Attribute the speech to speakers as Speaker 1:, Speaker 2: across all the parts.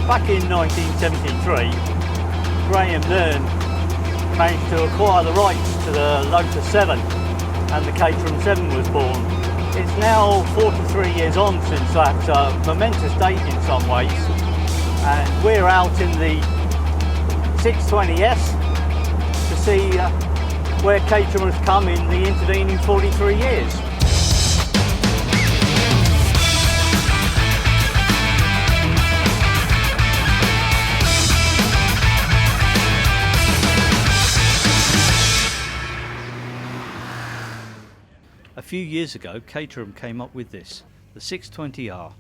Speaker 1: Back in 1973, Graham Nairn managed to acquire the rights to the Lotus 7 and the Caterham 7 was born. It's now 43 years on since that momentous date in some ways, and we're out in the 620S to see where Caterham has come in the intervening 43 years.
Speaker 2: A few years ago, Caterham came up with this, the 620R.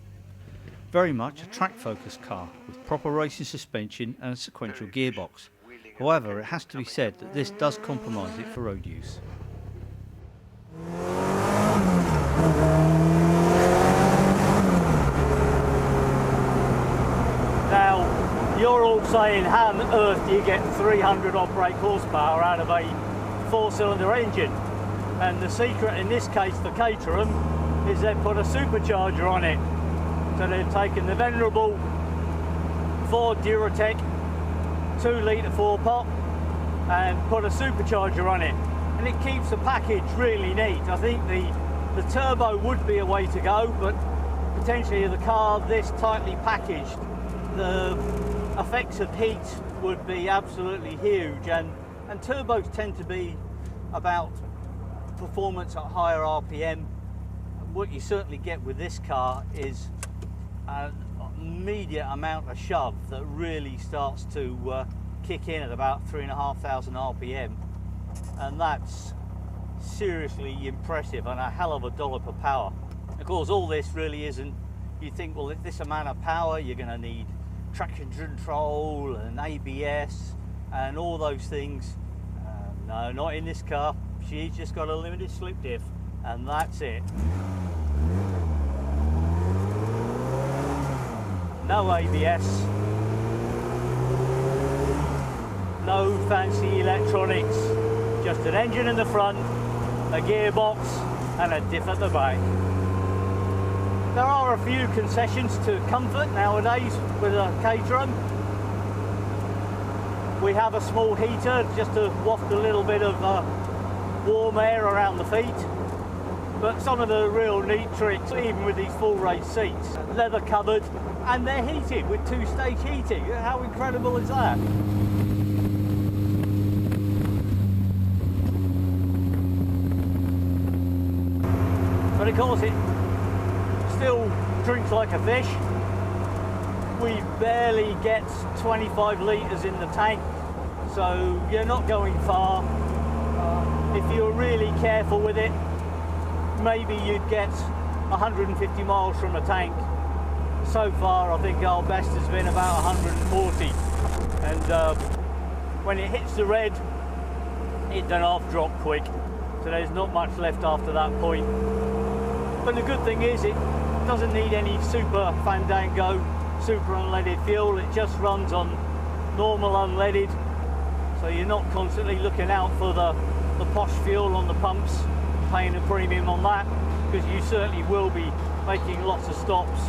Speaker 2: Very much a track-focused car with proper racing suspension and a sequential gearbox. However, it has to be said that this does compromise it for road use.
Speaker 1: Now, you're all saying, how on earth do you get 300 odd brake horsepower out of a 4-cylinder engine? And the secret in this case for Caterham is they've put a supercharger on it. So they've taken the venerable Ford Duratec 2-litre 4-pot and put a supercharger on it. And it keeps the package really neat. I think the turbo would be a way to go, but potentially the car this tightly packaged, the effects of heat would be absolutely huge. And turbos tend to be about performance at higher RPM. What you certainly get with this car is an immediate amount of shove that really starts to kick in at about 3,500 RPM, and that's seriously impressive and a hell of a dollop of power. Of course, all this really isn't, you think, well, at this amount of power you're going to need traction control and ABS and all those things. No, not in this car. She's just got a limited slip diff, and that's it. No ABS, no fancy electronics, just an engine in the front, a gearbox and a diff at the back. There are a few concessions to comfort nowadays with a Caterham. We have a small heater just to waft a little bit of warm air around the feet, but some of the real neat tricks, even with these full race seats, leather covered, and they're heated with 2-stage heating. How incredible is that? But of course it still drinks like a fish. We barely get 25 litres in the tank, so you're not going far. If you're really careful with it, maybe you'd get 150 miles from the tank. So far, I think our best has been about 140. And when it hits the red, it doesn't half drop quick. So there's not much left after that point. But the good thing is it doesn't need any super fandango, super unleaded fuel. It just runs on normal unleaded. So you're not constantly looking out for the posh fuel on the pumps, paying a premium on that, because you certainly will be making lots of stops.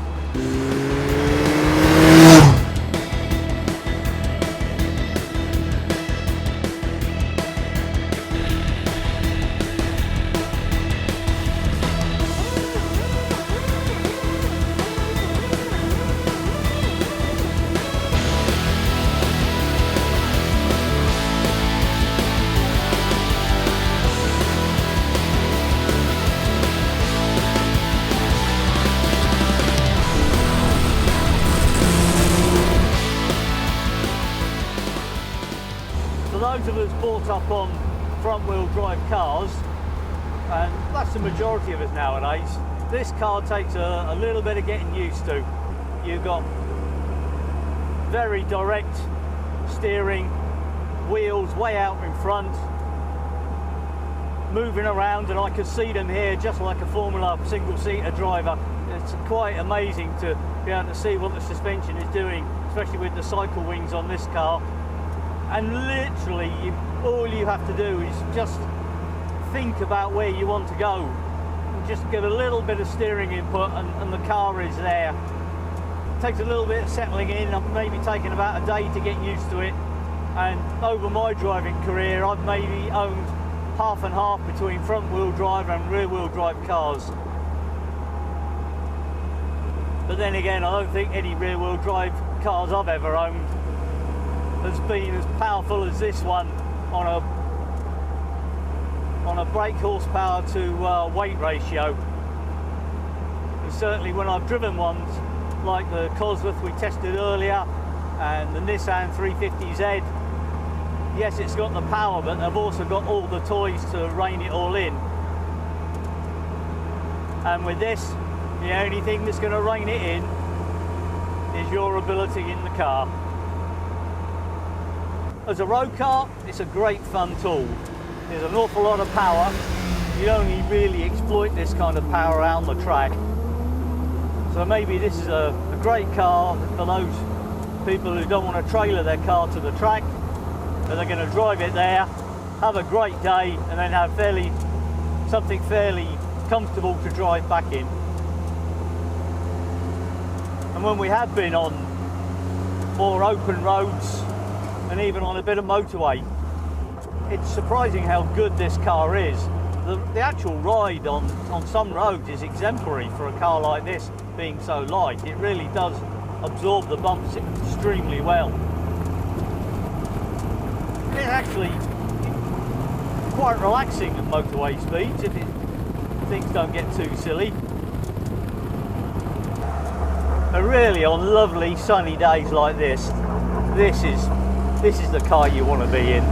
Speaker 1: Those of us brought up on front-wheel drive cars, and that's the majority of us nowadays, this car takes a little bit of getting used to. You've got very direct steering, wheels way out in front, moving around, and I can see them here just like a Formula single-seater driver. It's quite amazing to be able to see what the suspension is doing, especially with the cycle wings on this car. And literally, all you have to do is just think about where you want to go. And just give a little bit of steering input and the car is there. takes a little bit of settling in. I'm maybe taking about a day to get used to it. And over my driving career, I've maybe owned half and half between front wheel drive and rear wheel drive cars. But then again, I don't think any rear wheel drive cars I've ever owned has been as powerful as this one on a brake horsepower to weight ratio. And certainly when I've driven ones like the Cosworth we tested earlier and the Nissan 350Z, yes, it's got the power, but they've also got all the toys to rein it all in. And with this, the only thing that's going to rein it in is your ability in the car. As a road car, it's a great fun tool. There's an awful lot of power. You only really exploit this kind of power out on the track. So maybe this is a great car for those people who don't want to trailer their car to the track, but they're going to drive it there, have a great day, and then have something fairly comfortable to drive back in. And when we have been on more open roads and even on a bit of motorway, it's surprising how good this car is. The actual ride on some roads is exemplary for a car like this being so light. It really does absorb the bumps extremely well. It's actually quite relaxing at motorway speeds if things don't get too silly. But really, on lovely sunny days like this is the car you want to be in.